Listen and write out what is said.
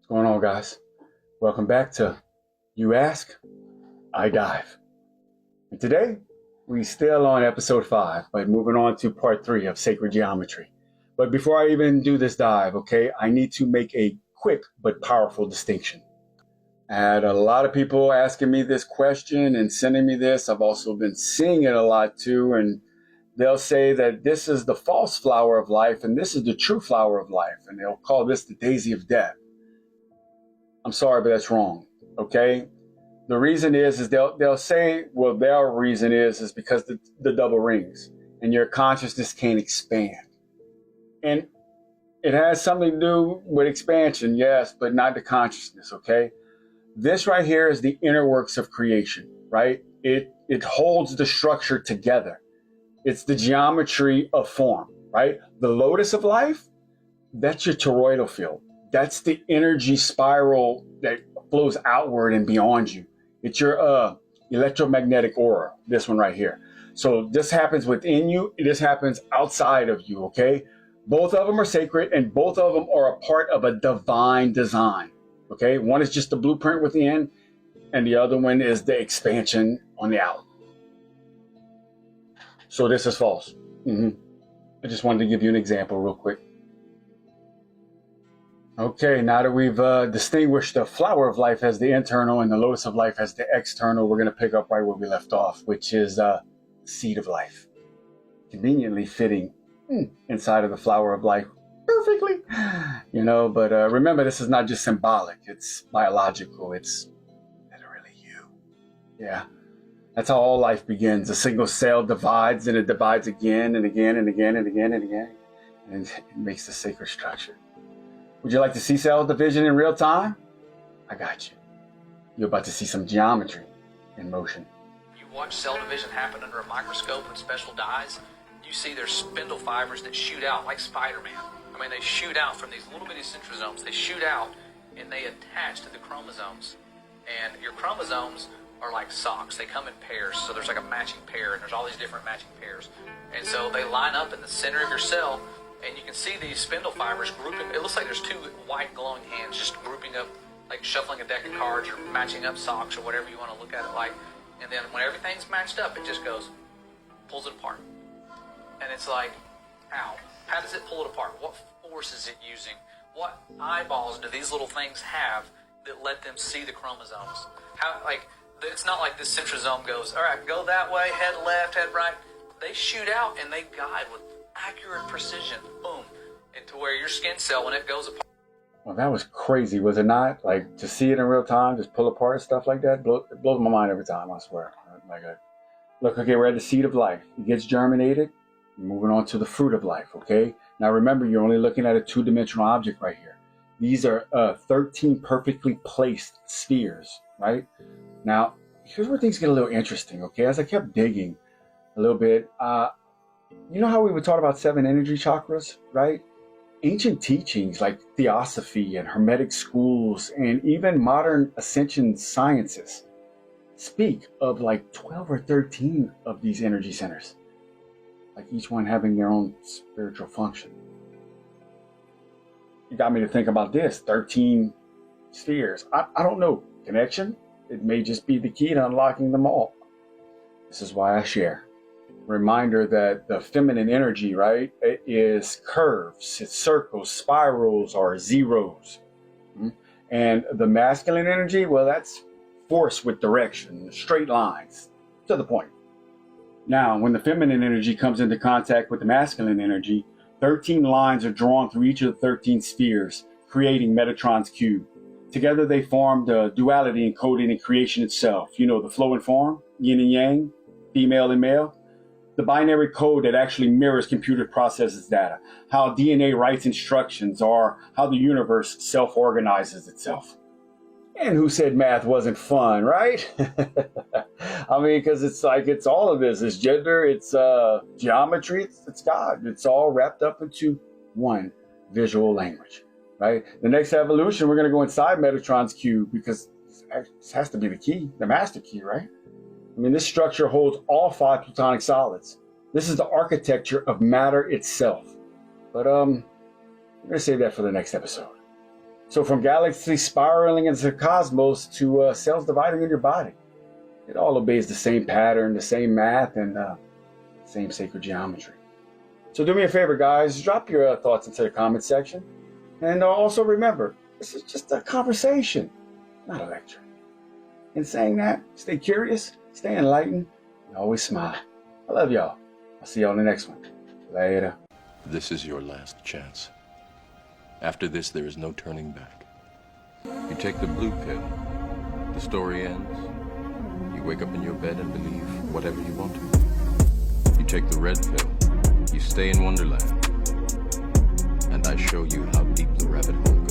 What's going on, guys? Welcome back to You Ask, I Dive. And today, we still on episode 5, but moving on to part 3 of Sacred Geometry. But before I even do this dive, okay, I need to make a quick but powerful distinction. I had a lot of people asking me this question and sending me this. I've also been seeing it a lot too, and they'll say that this is the false flower of life and this is the true flower of life, and they'll call this the daisy of death. I'm sorry, but that's wrong. Okay. The reason is they'll say, well, their reason is because the double rings and your consciousness can't expand. And it has something to do with expansion, yes, but not the consciousness. Okay. This right here is the inner works of creation, right? It holds the structure together. It's the geometry of form, right? The lotus of life, that's your toroidal field. That's the energy spiral that flows outward and beyond you. It's your electromagnetic aura, this one right here. So this happens within you. This happens outside of you, okay? Both of them are sacred and both of them are a part of a divine design, okay? One is just the blueprint within and the other one is the expansion on the out. So this is false. I just wanted to give you an example real quick. Okay, now that we've distinguished the flower of life as the internal and the lotus of life as the external, we're going to pick up right where we left off, which is seed of life. Conveniently fitting inside of the flower of life perfectly. But remember, this is not just symbolic. It's biological. It's literally you. Yeah, that's how all life begins. A single cell divides and it divides again and again and again and again and again. And it makes the sacred structure. Would you like to see cell division in real time? I got you. You're about to see some geometry in motion. You watch cell division happen under a microscope with special dyes, you see there's spindle fibers that shoot out like Spider-Man. I mean, they shoot out from these little bitty centrosomes. They shoot out and they attach to the chromosomes. And your chromosomes are like socks. They come in pairs, so there's like a matching pair, and there's all these different matching pairs. And so they line up in the center of your cell, and you can see these spindle fibers grouping. It looks like there's two white glowing hands just grouping up, like shuffling a deck of cards or matching up socks or whatever you want to look at it like. And then when everything's matched up, it just goes, pulls it apart. And it's like, ow. How does it pull it apart? What force is it using? What eyeballs do these little things have that let them see the chromosomes? It's not like this centrosome goes, all right, go that way, head left, head right. They shoot out and they guide with accurate precision, boom, into where your skin cell, when it goes apart. Well, that was crazy, was it not? Like, to see it in real time, just pull apart stuff like that, it blows my mind every time, I swear. Look, okay, we're at the seed of life. It gets germinated, moving on to the fruit of life, okay? Now remember, you're only looking at a two-dimensional object right here. These are 13 perfectly placed spheres, right? Now, here's where things get a little interesting, okay? As I kept digging a little bit, you know how we were taught about 7 energy chakras, right? Ancient teachings like theosophy and hermetic schools and even modern ascension sciences speak of like 12 or 13 of these energy centers, like each one having their own spiritual function. You got me to think about this, 13 spheres. I don't know, connection? It may just be the key to unlocking them all. This is why I share. Reminder that the feminine energy, right, it is curves, it's circles, spirals, or zeros. And the masculine energy, well, that's force with direction, straight lines, to the point. Now, when the feminine energy comes into contact with the masculine energy, 13 lines are drawn through each of the 13 spheres, creating Metatron's cube. Together they form the duality encoded in creation itself. You know, the flow and form, yin and yang, female and male. The binary code that actually mirrors computer processes data, how DNA writes instructions, or how the universe self-organizes itself. And who said math wasn't fun, right? I mean, because it's all of this. It's gender, it's geometry, it's God. It's all wrapped up into one visual language, right? The next evolution, we're going to go inside Metatron's cube because this has to be the key, the master key, right? I mean, this structure holds all 5 plutonic solids. This is the architecture of matter itself. But we're going to save that for the next episode. So from galaxies spiraling into the cosmos to cells dividing in your body, it all obeys the same pattern, the same math, and same sacred geometry. So do me a favor, guys, drop your thoughts into the comment section. And also remember, this is just a conversation, not a lecture. In saying that, stay curious, stay enlightened, and always smile. I love y'all. I'll see y'all in the next one. Later. This is your last chance. After this, there is no turning back. You take the blue pill, the story ends. You wake up in your bed and believe whatever you want to. You take the red pill, you stay in Wonderland. And I show you how deep the rabbit hole